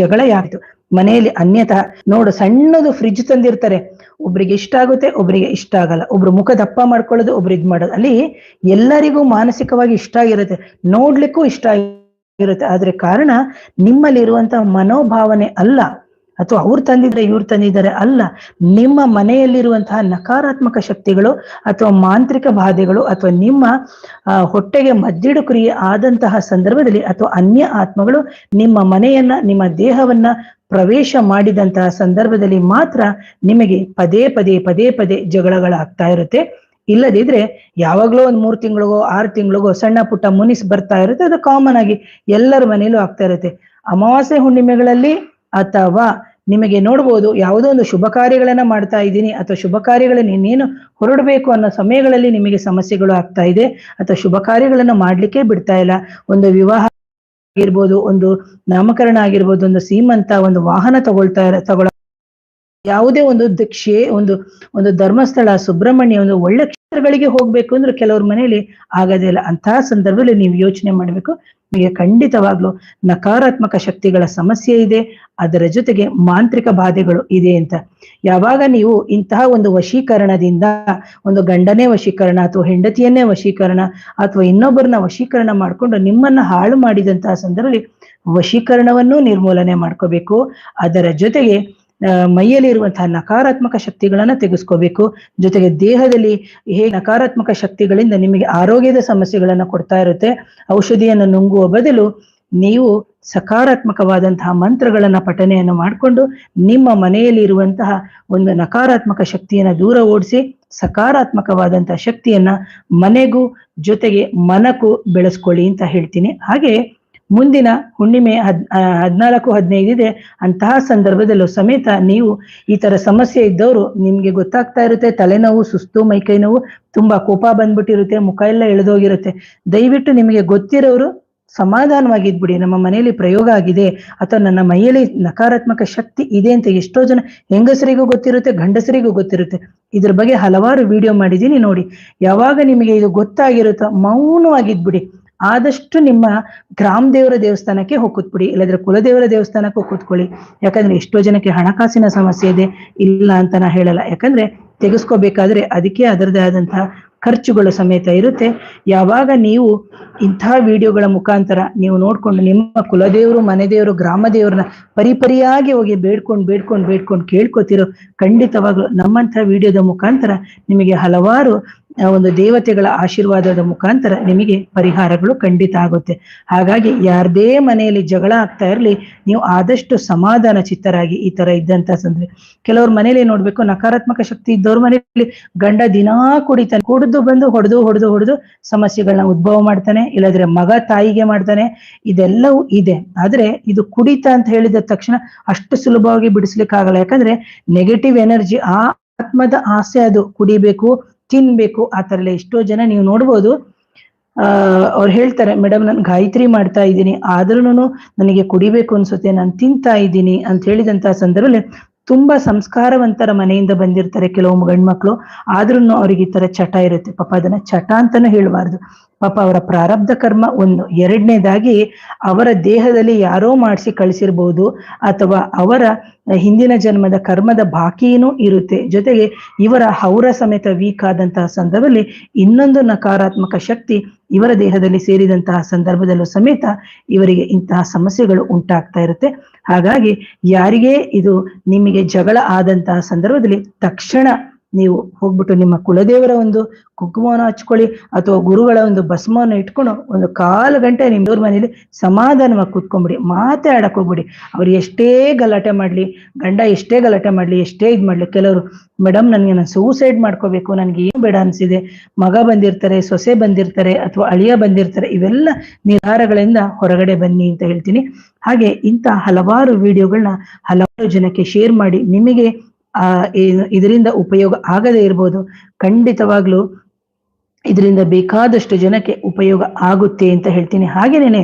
ಜಗಳ ಯಾಯ್ತು ಮನೆಯಲ್ಲಿ ಅನ್ಯತಾ ನೋಡು, ಸಣ್ಣದು ಫ್ರಿಡ್ಜ್ ತಂದಿರ್ತಾರೆ, ಒಬ್ರಿಗೆ ಇಷ್ಟ ಆಗುತ್ತೆ, ಒಬ್ರಿಗೆ ಇಷ್ಟ ಆಗಲ್ಲ, ಒಬ್ರು ಮುಖ ದಪ್ಪ ಮಾಡ್ಕೊಳ್ಳೋದು, ಒಬ್ರು ಇದ್ ಮಾಡೋದು. ಅಲ್ಲಿ ಎಲ್ಲರಿಗೂ ಮಾನಸಿಕವಾಗಿ ಇಷ್ಟ ಆಗಿರುತ್ತೆ, ನೋಡ್ಲಿಕ್ಕೂ ಇಷ್ಟ ಆಗಿರುತ್ತೆ. ಆದ್ರೆ ಕಾರಣ ನಿಮ್ಮಲ್ಲಿರುವಂತಹ ಮನೋಭಾವನೆ ಅಲ್ಲ, ಅಥವಾ ಅವ್ರು ತಂದಿದ್ರೆ ಇವ್ರು ತಂದಿದ್ದಾರೆ ಅಲ್ಲ, ನಿಮ್ಮ ಮನೆಯಲ್ಲಿರುವಂತಹ ನಕಾರಾತ್ಮಕ ಶಕ್ತಿಗಳು ಅಥವಾ ಮಾಂತ್ರಿಕ ಬಾಧೆಗಳು ಅಥವಾ ನಿಮ್ಮ ಹೊಟ್ಟೆಗೆ ಮದ್ದಿಡು ಕ್ರಿಯೆ ಆದಂತಹ ಸಂದರ್ಭದಲ್ಲಿ ಅಥವಾ ಅನ್ಯ ಆತ್ಮಗಳು ನಿಮ್ಮ ಮನೆಯನ್ನ, ನಿಮ್ಮ ದೇಹವನ್ನ ಪ್ರವೇಶ ಮಾಡಿದಂತಹ ಸಂದರ್ಭದಲ್ಲಿ ಮಾತ್ರ ನಿಮಗೆ ಪದೇ ಪದೇ ಪದೇ ಪದೇ ಜಗಳಗಳಾಗ್ತಾ ಇರುತ್ತೆ. ಇಲ್ಲದಿದ್ರೆ ಯಾವಾಗ್ಲೋ ಒಂದ್ 3 ತಿಂಗಳಿಗೋ 6 ತಿಂಗಳಿಗೋ ಸಣ್ಣ ಪುಟ್ಟ ಮುನಿಸ್ ಬರ್ತಾ ಇರುತ್ತೆ. ಅದು ಕಾಮನ್ ಆಗಿ ಎಲ್ಲರ ಮನೆಯಲ್ಲೂ ಆಗ್ತಾ ಇರುತ್ತೆ. ಅಮಾವಾಸ್ಯೆ ಹುಣ್ಣಿಮೆಗಳಲ್ಲಿ ಅಥವಾ ನಿಮಗೆ ನೋಡ್ಬೋದು, ಯಾವುದೋ ಒಂದು ಶುಭ ಕಾರ್ಯಗಳನ್ನ ಮಾಡ್ತಾ ಇದ್ದೀನಿ ಅಥವಾ ಶುಭ ಕಾರ್ಯಗಳನ್ನ ಇನ್ನೇನು ಹೊರಡಬೇಕು ಅನ್ನೋ ಸಮಯಗಳಲ್ಲಿ ನಿಮಗೆ ಸಮಸ್ಯೆಗಳು ಆಗ್ತಾ ಇದೆ, ಅಥವಾ ಶುಭ ಕಾರ್ಯಗಳನ್ನ ಮಾಡ್ಲಿಕ್ಕೆ ಬಿಡ್ತಾ ಇಲ್ಲ. ಒಂದು ವಿವಾಹ ಆಗಿರ್ಬೋದು, ಒಂದು ನಾಮಕರಣ ಆಗಿರ್ಬೋದು, ಒಂದು ಸೀಮಂತ, ಒಂದು ವಾಹನ ತಗೊಳ್ಳ ಯಾವುದೇ ಒಂದು ದೀಕ್ಷೆ, ಒಂದು ಧರ್ಮಸ್ಥಳ, ಸುಬ್ರಹ್ಮಣ್ಯ, ಒಂದು ಒಳ್ಳೆ ಕ್ಷೇತ್ರಗಳಿಗೆ ಹೋಗ್ಬೇಕು ಅಂದ್ರೆ ಕೆಲವ್ರ ಮನೆಯಲ್ಲಿ ಆಗೋದೇ ಇಲ್ಲ. ಅಂತಹ ಸಂದರ್ಭದಲ್ಲಿ ನೀವು ಯೋಚನೆ ಮಾಡ್ಬೇಕು, ನಿಮಗೆ ಖಂಡಿತವಾಗ್ಲೂ ನಕಾರಾತ್ಮಕ ಶಕ್ತಿಗಳ ಸಮಸ್ಯೆ ಇದೆ, ಅದರ ಜೊತೆಗೆ ಮಾಂತ್ರಿಕ ಬಾಧೆಗಳು ಇದೆ ಅಂತ. ಯಾವಾಗ ನೀವು ಇಂತಹ ಒಂದು ವಶೀಕರಣದಿಂದ, ಒಂದು ಗಂಡನೇ ವಶೀಕರಣ ಅಥವಾ ಹೆಂಡತಿಯನ್ನೇ ವಶೀಕರಣ ಅಥವಾ ಇನ್ನೊಬ್ಬರನ್ನ ವಶೀಕರಣ ಮಾಡ್ಕೊಂಡು ನಿಮ್ಮನ್ನ ಹಾಳು ಮಾಡಿದಂತಹ ಸಂದರ್ಭದಲ್ಲಿ ವಶೀಕರಣವನ್ನು ನಿರ್ಮೂಲನೆ ಮಾಡ್ಕೋಬೇಕು. ಅದರ ಜೊತೆಗೆ ಮೈಯಲ್ಲಿ ಇರುವಂತಹ ನಕಾರಾತ್ಮಕ ಶಕ್ತಿಗಳನ್ನ ತೆಗೆಸ್ಕೋಬೇಕು. ಜೊತೆಗೆ ದೇಹದಲ್ಲಿ ಹೇಗೆ ನಕಾರಾತ್ಮಕ ಶಕ್ತಿಗಳಿಂದ ನಿಮಗೆ ಆರೋಗ್ಯದ ಸಮಸ್ಯೆಗಳನ್ನ ಕೊಡ್ತಾ ಇರುತ್ತೆ, ಔಷಧಿಯನ್ನು ನುಂಗುವ ಬದಲು ನೀವು ಸಕಾರಾತ್ಮಕವಾದಂತಹ ಮಂತ್ರಗಳನ್ನ ಪಠನೆಯನ್ನು ಮಾಡಿಕೊಂಡು ನಿಮ್ಮ ಮನೆಯಲ್ಲಿ ಇರುವಂತಹ ಒಂದು ನಕಾರಾತ್ಮಕ ಶಕ್ತಿಯನ್ನ ದೂರ ಓಡಿಸಿ ಸಕಾರಾತ್ಮಕವಾದಂತಹ ಶಕ್ತಿಯನ್ನ ಮನೆಗೂ ಜೊತೆಗೆ ಮನಕ್ಕೂ ಬೆಳೆಸ್ಕೊಳ್ಳಿ ಅಂತ ಹೇಳ್ತೀನಿ. ಹಾಗೆ ಮುಂದಿನ ಹುಣ್ಣಿಮೆ 14-15 ಇದೆ. ಅಂತಹ ಸಂದರ್ಭದಲ್ಲೂ ಸಮೇತ ನೀವು ಈ ತರ ಸಮಸ್ಯೆ ಇದ್ದವರು, ನಿಮ್ಗೆ ಗೊತ್ತಾಗ್ತಾ ಇರುತ್ತೆ, ತಲೆನೋವು, ಸುಸ್ತು, ಮೈಕೈ ನೋವು, ತುಂಬಾ ಕೋಪ ಬಂದ್ಬಿಟ್ಟಿರುತ್ತೆ, ಮುಖ ಎಲ್ಲ ಎಳೆದೋಗಿರುತ್ತೆ. ದಯವಿಟ್ಟು ನಿಮಗೆ ಗೊತ್ತಿರೋರು ಸಮಾಧಾನವಾಗಿದ್ಬಿಡಿ. ನಮ್ಮ ಮನೆಯಲ್ಲಿ ಪ್ರಯೋಗ ಆಗಿದೆ ಅಥವಾ ನನ್ನ ಮೈಯಲ್ಲಿ ನಕಾರಾತ್ಮಕ ಶಕ್ತಿ ಇದೆ ಅಂತ ಎಷ್ಟೋ ಜನ ಹೆಂಗಸರಿಗೂ ಗೊತ್ತಿರುತ್ತೆ, ಗಂಡಸರಿಗೂ ಗೊತ್ತಿರುತ್ತೆ. ಇದ್ರ ಬಗ್ಗೆ ಹಲವಾರು ವಿಡಿಯೋ ಮಾಡಿದ್ದೀನಿ ನೋಡಿ. ಯಾವಾಗ ನಿಮಗೆ ಇದು ಗೊತ್ತಾಗಿರುತ್ತೋ ಮೌನವಾಗಿದ್ಬಿಡಿ. ಆದಷ್ಟು ನಿಮ್ಮ ಗ್ರಾಮ ದೇವರ ದೇವಸ್ಥಾನಕ್ಕೆ ಹೋಗ್ಬಿಡಿ, ಇಲ್ಲದ್ರೆ ಕುಲದೇವರ ದೇವಸ್ಥಾನಕ್ಕೆ ಕೂತ್ಕೊಳ್ಳಿ. ಯಾಕಂದ್ರೆ ಎಷ್ಟೋ ಜನಕ್ಕೆ ಹಣಕಾಸಿನ ಸಮಸ್ಯೆ ಇದೆ, ಇಲ್ಲ ಅಂತ ನಾ ಹೇಳಲ್ಲ. ಯಾಕಂದ್ರೆ ತೆಗೆಸ್ಕೋಬೇಕಾದ್ರೆ ಅದಕ್ಕೆ ಅದರದೇ ಆದಂತಹ ಖರ್ಚುಗಳು ಸಮೇತ ಇರುತ್ತೆ. ಯಾವಾಗ ನೀವು ಇಂತಹ ವಿಡಿಯೋಗಳ ಮುಖಾಂತರ ನೀವು ನೋಡ್ಕೊಂಡು ನಿಮ್ಮ ಕುಲದೇವರು, ಮನೆ ದೇವರು, ಗ್ರಾಮ ದೇವ್ರನ್ನ ಪರಿಪರಿಯಾಗಿ ಹೋಗಿ ಬೇಡ್ಕೊಂಡು ಕೇಳ್ಕೊತಿರೋ, ಖಂಡಿತವಾಗ್ಲು ನಮ್ಮಂತಹ ವಿಡಿಯೋದ ಮುಖಾಂತರ ನಿಮಗೆ ಹಲವಾರು ಒಂದು ದೇವತೆಗಳ ಆಶೀರ್ವಾದದ ಮುಖಾಂತರ ನಿಮಗೆ ಪರಿಹಾರಗಳು ಖಂಡಿತ ಆಗುತ್ತೆ. ಹಾಗಾಗಿ ಯಾರದೇ ಮನೆಯಲ್ಲಿ ಜಗಳ ಆಗ್ತಾ ಇರಲಿ, ನೀವು ಆದಷ್ಟು ಸಮಾಧಾನ ಚಿತ್ತರಾಗಿ ಈ ತರ ಇದ್ದಂತ ಸಂದರ್ಭ. ಕೆಲವ್ರ ಮನೇಲಿ ನೋಡ್ಬೇಕು, ನಕಾರಾತ್ಮಕ ಶಕ್ತಿ ಇದ್ದವ್ರ ಮನೆಯಲ್ಲಿ ಗಂಡ ದಿನಾ ಕುಡಿತಾನೆ, ಕುಡಿದು ಬಂದು ಹೊಡೆದು ಸಮಸ್ಯೆಗಳನ್ನ ಉದ್ಭವ ಮಾಡ್ತಾನೆ, ಇಲ್ಲದ್ರೆ ಮಗ ತಾಯಿಗೆ ಮಾಡ್ತಾನೆ. ಇದೆಲ್ಲವೂ ಇದೆ. ಆದ್ರೆ ಇದು ಕುಡಿತ ಅಂತ ಹೇಳಿದ ತಕ್ಷಣ ಅಷ್ಟು ಸುಲಭವಾಗಿ ಬಿಡಿಸ್ಲಿಕ್ಕೆ ಆಗಲ್ಲ. ಯಾಕಂದ್ರೆ ನೆಗೆಟಿವ್ ಎನರ್ಜಿ, ಆ ಆತ್ಮದ ಆಸೆ ಅದು, ಕುಡಿಬೇಕು, ತಿನ್ಬೇಕು, ಆ ತರ ಎಲ್ಲ. ಎಷ್ಟೋ ಜನ ನೀವು ನೋಡ್ಬೋದು, ಅವ್ರು ಹೇಳ್ತಾರೆ, ಮೇಡಮ್ ನಾನು ಗಾಯತ್ರಿ ಮಾಡ್ತಾ ಇದ್ದೀನಿ ಆದ್ರೂನು ನನಗೆ ಕುಡಿಬೇಕು ಅನ್ಸುತ್ತೆ, ನಾನು ತಿಂತಾ ಇದ್ದೀನಿ ಅಂತ ಹೇಳಿದಂತಹ ಸಂದರ್ಭದಲ್ಲಿ ತುಂಬಾ ಸಂಸ್ಕಾರವಂತರ ಮನೆಯಿಂದ ಬಂದಿರ್ತಾರೆ ಕೆಲವು ಗಂಡ್ಮಕ್ಳು, ಆದ್ರೂ ಅವ್ರಿಗೆ ಈ ತರ ಚಟ ಇರುತ್ತೆ. ಪಾಪ ಅದನ್ನ ಚಟ ಅಂತಾನು ಹೇಳ್ಬಾರ್ದು, ಪಾಪ ಅವರ ಪ್ರಾರಬ್ಧ ಕರ್ಮ ಒಂದು. ಎರಡನೇದಾಗಿ ಅವರ ದೇಹದಲ್ಲಿ ಯಾರೋ ಮಾಡಿಸಿ ಕಳಿಸಿರ್ಬೋದು, ಅಥವಾ ಅವರ ಹಿಂದಿನ ಜನ್ಮದ ಕರ್ಮದ ಬಾಕಿನೂ ಇರುತ್ತೆ. ಜೊತೆಗೆ ಇವರ ಹೌರ ಸಮೇತ ವೀಕ್ ಆದಂತಹ ಸಂದರ್ಭದಲ್ಲಿ ಇನ್ನೊಂದು ನಕಾರಾತ್ಮಕ ಶಕ್ತಿ ಇವರ ದೇಹದಲ್ಲಿ ಸೇರಿದಂತಹ ಸಂದರ್ಭದಲ್ಲೂ ಸಮೇತ ಇವರಿಗೆ ಇಂತಹ ಸಮಸ್ಯೆಗಳು ಉಂಟಾಗ್ತಾ ಇರುತ್ತೆ. ಹಾಗಾಗಿ ಯಾರಿಗೇ ಇದು ನಿಮಗೆ ಜಗಳ ಆದಂತಹ ಸಂದರ್ಭದಲ್ಲಿ ತಕ್ಷಣ ನೀವು ಹೋಗ್ಬಿಟ್ಟು ನಿಮ್ಮ ಕುಲದೇವರ ಒಂದು ಕುಂಕುಮವನ್ನು ಹಚ್ಕೊಳ್ಳಿ, ಅಥವಾ ಗುರುಗಳ ಒಂದು ಭಸ್ಮವನ್ನು ಇಟ್ಕೊಂಡು ಒಂದು 1/4 ಗಂಟೆ ನಿಮ್ದವ್ರ ಮನೇಲಿ ಸಮಾಧಾನವಾಗಿ ಕೂತ್ಕೊಂಡ್ಬಿಡಿ. ಮಾತಾಡಕ್ ಹೋಗ್ಬಿಡಿ. ಅವ್ರು ಎಷ್ಟೇ ಗಲಾಟೆ ಮಾಡ್ಲಿ, ಗಂಡ ಎಷ್ಟೇ ಗಲಾಟೆ ಮಾಡ್ಲಿ, ಎಷ್ಟೇ ಇದ್ ಮಾಡ್ಲಿ, ಕೆಲವರು ಮೇಡಮ್ ನಾನು ಸೂಸೈಡ್ ಮಾಡ್ಕೋಬೇಕು, ನನ್ಗೆ ಏನು ಬೇಡ ಅನ್ಸಿದೆ, ಮಗ ಬಂದಿರ್ತಾರೆ, ಸೊಸೆ ಬಂದಿರ್ತಾರೆ, ಅಥವಾ ಅಳಿಯ ಬಂದಿರ್ತಾರೆ, ಇವೆಲ್ಲ ನಿರ್ಧಾರಗಳಿಂದ ಹೊರಗಡೆ ಬನ್ನಿ ಅಂತ ಹೇಳ್ತೀನಿ. ಹಾಗೆ ಇಂಥ ಹಲವಾರು ವಿಡಿಯೋಗಳನ್ನ ಹಲವಾರು ಜನಕ್ಕೆ ಶೇರ್ ಮಾಡಿ. ನಿಮಗೆ ಇದರಿಂದ ಉಪಯೋಗ ಆಗದೇ ಇರ್ಬೋದು, ಖಂಡಿತವಾಗ್ಲೂ ಇದರಿಂದ ಬೇಕಾದಷ್ಟು ಜನಕ್ಕೆ ಉಪಯೋಗ ಆಗುತ್ತೆ ಅಂತ ಹೇಳ್ತೀನಿ. ಹಾಗೇನೆ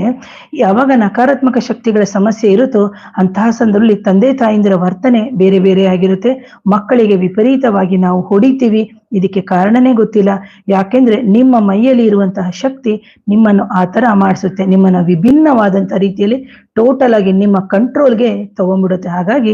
ಯಾವಾಗ ನಕಾರಾತ್ಮಕ ಶಕ್ತಿಗಳ ಸಮಸ್ಯೆ ಇರುತ್ತೋ ಅಂತಹ ಸಂದರ್ಭದಲ್ಲಿ ತಂದೆ ತಾಯಿಂದಿರ ವರ್ತನೆ ಬೇರೆ ಬೇರೆ ಆಗಿರುತ್ತೆ. ಮಕ್ಕಳಿಗೆ ವಿಪರೀತವಾಗಿ ನಾವು ಹೊಡಿತೀವಿ, ಇದಕ್ಕೆ ಕಾರಣನೇ ಗೊತ್ತಿಲ್ಲ. ಯಾಕೆಂದ್ರೆ ನಿಮ್ಮ ಮೈಯಲ್ಲಿ ಇರುವಂತಹ ಶಕ್ತಿ ನಿಮ್ಮನ್ನು ಆ ತರ ಮಾಡಿಸುತ್ತೆ, ನಿಮ್ಮನ್ನ ವಿಭಿನ್ನವಾದಂತಹ ರೀತಿಯಲ್ಲಿ ಟೋಟಲ್ ಆಗಿ ನಿಮ್ಮ ಕಂಟ್ರೋಲ್ಗೆ ತಗೊಂಡ್ಬಿಡುತ್ತೆ. ಹಾಗಾಗಿ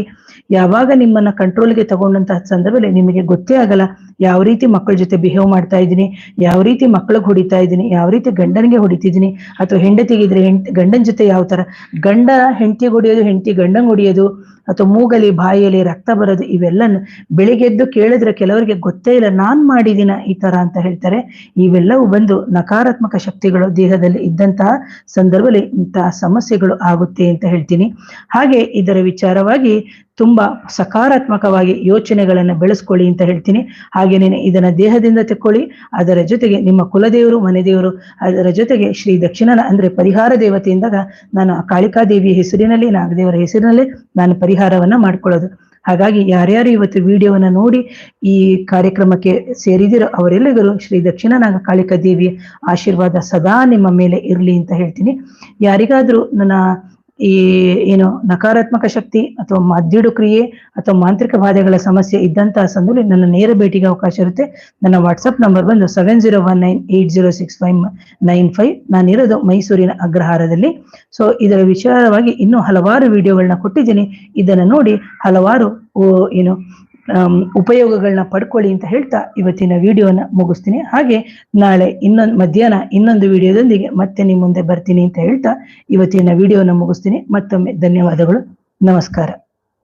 ಯಾವಾಗ ನಿಮ್ಮನ್ನ ಕಂಟ್ರೋಲ್ಗೆ ತಗೊಂಡಂತಹ ಸಂದರ್ಭದಲ್ಲಿ ನಿಮಗೆ ಗೊತ್ತೇ ಆಗಲ್ಲ ಯಾವ ರೀತಿ ಮಕ್ಕಳ ಜೊತೆ ಬಿಹೇವ್ ಮಾಡ್ತಾ ಇದ್ದೀನಿ, ಯಾವ ರೀತಿ ಮಕ್ಕಳಿಗೆ ಹೊಡಿತಾ ಇದ್ದೀನಿ, ಯಾವ ರೀತಿ ಗಂಡನಿಗೆ ಹೊಡಿತಿದ್ದೀನಿ, ಅಥವಾ ಹೆಂಡತಿಗಿದ್ರೆ ಗಂಡನ ಜೊತೆ ಯಾವ ತರ ಗಂಡ ಹೆಂಡತಿಗೆ ಹೊಡಿಯೋದು, ಹೆಂಡತಿ ಗಂಡಂಗೆ ಹೊಡಿಯೋದು, ಅಥವಾ ಮೂಗಲಿ ಬಾಯಲ್ಲಿ ರಕ್ತ ಬರೋದು, ಇವೆಲ್ಲ ಬೆಳಿಗ್ಗೆ ಎದ್ದು ಕೇಳಿದ್ರೆ ಕೆಲವರಿಗೆ ಗೊತ್ತೇ ಇಲ್ಲ ನಾನ್ ಮಾಡಿದಿನ ಈ ತರ ಅಂತ ಹೇಳ್ತಾರೆ. ಇವೆಲ್ಲವೂ ಬಂದು ನಕಾರಾತ್ಮಕ ಶಕ್ತಿಗಳು ದೇಹದಲ್ಲಿ ಇದ್ದಂತಹ ಸಂದರ್ಭದಲ್ಲಿ ಇಂತಹ ಸಮಸ್ಯೆಗಳು ಆಗುತ್ತೆ ಅಂತ ಹೇಳ್ತೀನಿ. ಹಾಗೆ ಇದರ ವಿಚಾರವಾಗಿ ತುಂಬಾ ಸಕಾರಾತ್ಮಕವಾಗಿ ಯೋಚನೆಗಳನ್ನ ಬೆಳೆಸ್ಕೊಳ್ಳಿ ಅಂತ ಹೇಳ್ತೀನಿ. ಹಾಗೇನೇನೆ ಇದನ್ನ ದೇಹದಿಂದ ತೆಕ್ಕೊಳ್ಳಿ, ಅದರ ಜೊತೆಗೆ ನಿಮ್ಮ ಕುಲದೇವರು, ಮನೆ ದೇವರು, ಅದರ ಜೊತೆಗೆ ಶ್ರೀ ದಕ್ಷಿಣನ ಅಂದ್ರೆ ಪರಿಹಾರ ದೇವತೆಯಿಂದಾಗ ನಾನು ಕಾಳಿಕಾದೇವಿಯ ಹೆಸರಿನಲ್ಲಿ, ನಾಗದೇವರ ಹೆಸರಿನಲ್ಲಿ ನಾನು ಪರಿಹಾರವನ್ನ ಮಾಡ್ಕೊಳ್ಳೋದು. ಹಾಗಾಗಿ ಯಾರ್ಯಾರು ಇವತ್ತು ವಿಡಿಯೋವನ್ನ ನೋಡಿ ಈ ಕಾರ್ಯಕ್ರಮಕ್ಕೆ ಸೇರಿದಿರೋ ಅವರೆಲ್ಲರೂ ಶ್ರೀ ದಕ್ಷಿಣ ನಾಗ ಕಾಳಿಕಾ ದೇವಿಯ ಆಶೀರ್ವಾದ ಸದಾ ನಿಮ್ಮ ಮೇಲೆ ಇರಲಿ ಅಂತ ಹೇಳ್ತೀನಿ. ಯಾರಿಗಾದ್ರೂ ನನ್ನ ಈ ಏನು ನಕಾರಾತ್ಮಕ ಶಕ್ತಿ ಅಥವಾ ಮದ್ದಿಡು ಕ್ರಿಯೆ ಅಥವಾ ಮಾಂತ್ರಿಕ ಬಾಧೆಗಳ ಸಮಸ್ಯೆ ಇದ್ದಂತಹ ಸಂದರ್ಭದಲ್ಲಿ ನನ್ನ ನೇರ ಭೇಟಿಗೆ ಅವಕಾಶ ಇರುತ್ತೆ. ನನ್ನ ವಾಟ್ಸಪ್ ನಂಬರ್ ಬಂದು 7019806595. ನಾನಿರೋದು ಮೈಸೂರಿನ ಅಗ್ರಹಾರದಲ್ಲಿ. ಸೊ ಇದರ ವಿಚಾರವಾಗಿ ಇನ್ನೂ ಹಲವಾರು ವಿಡಿಯೋಗಳನ್ನ ಕೊಟ್ಟಿದ್ದೀನಿ. ಇದನ್ನ ನೋಡಿ ಹಲವಾರು ಏನು ಉಪಯೋಗಗಳನ್ನ ಪಡ್ಕೊಳ್ಳಿ ಅಂತ ಹೇಳ್ತಾ ಇವತ್ತಿನ ವಿಡಿಯೋನ ಮುಗಿಸ್ತೀನಿ. ಹಾಗೆ ನಾಳೆ ಮಧ್ಯಾಹ್ನ ಇನ್ನೊಂದು ವಿಡಿಯೋದೊಂದಿಗೆ ಮತ್ತೆ ನಿಮ್ಮ ಮುಂದೆ ಬರ್ತೀನಿ ಅಂತ ಹೇಳ್ತಾ ಇವತ್ತಿನ ವಿಡಿಯೋನ ಮುಗಿಸ್ತೀನಿ. ಮತ್ತೊಮ್ಮೆ ಧನ್ಯವಾದಗಳು, ನಮಸ್ಕಾರ.